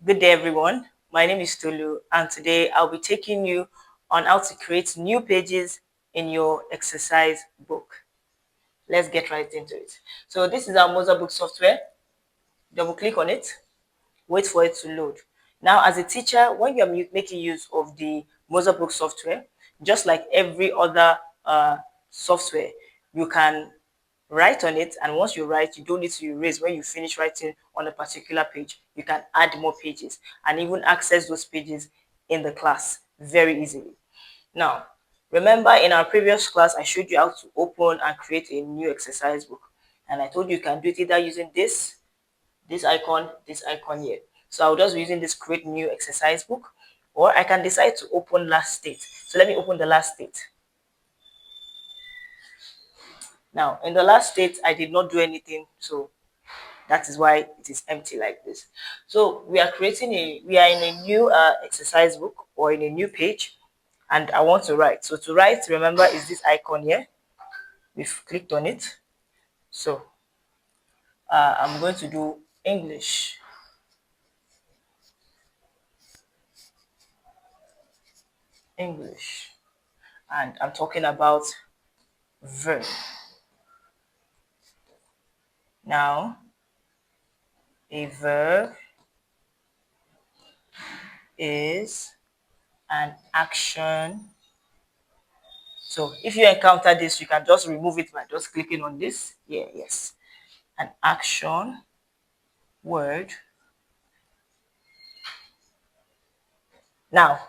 Good day, everyone. My name is Tolu, and today I'll be taking you on how to create new pages in your exercise book. Let's get right into it. So this is our MozaBook software. Double click on it, wait for it to load. Now, as a teacher, when you're making use of the MozaBook software, just like every other software, you can write on it, and once you write, you don't need to erase. When you finish writing on a particular page, you can add more pages and even access those pages in the class very easily. Now, remember in our previous class, I showed you how to open and create a new exercise book, and I told you can do it either using this icon, this icon here. So I'll just be using this create new exercise book, or I can decide to open last state. So let me open the last state. Now, in the last state, I did not do anything, so that is why it is empty like this. So we are in a new exercise book or in a new page, and I want to write. So to write, remember, is this icon here. We've clicked on it. So I'm going to do English. English. And I'm talking about verb. Now, a verb is an action. So if you encounter this, you can just remove it by just clicking on this. Yeah, yes. An action word. Now,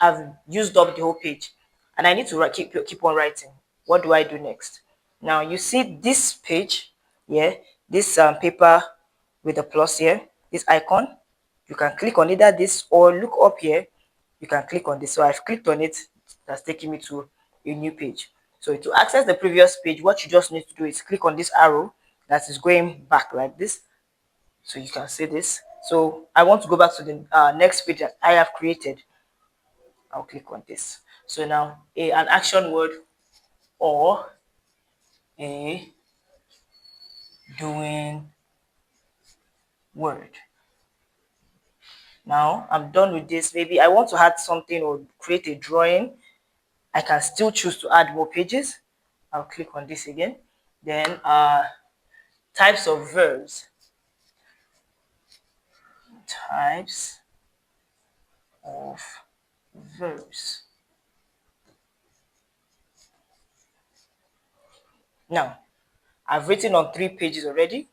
I've used up the whole page and I need to keep on writing. What do I do next? Now, you see this page, yeah, this paper with the plus here, this icon. You can click on either this or look up here. You can click on this. So I've clicked on it. That's taking me to a new page. So to access the previous page, what you just need to do is click on this arrow that is going back like this. So you can see this. So I want to go back to the next page that I have created. I'll click on this. So now an action word or a doing word. Now I'm done with this. Maybe I want to add something or create a drawing. I can still choose to add more pages. I'll click on this again. Then types of verbs. Types of verbs. Now, I've written on 3 pages already,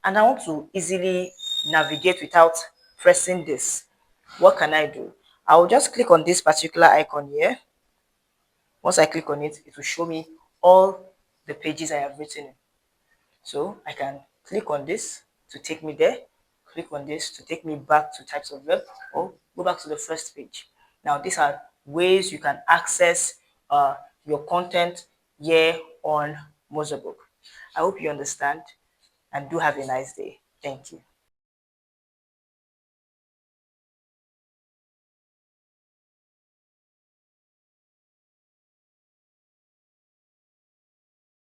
and I want to easily navigate without pressing this. What can I do? I will just click on this particular icon here. Once I click on it, it will show me all the pages I have written in. So I can click on this to take me there, click on this to take me back to types of verb, or go back to the first page. Now, these are ways you can access your content here on MozaBook. I hope you understand and do have a nice day. Thank you.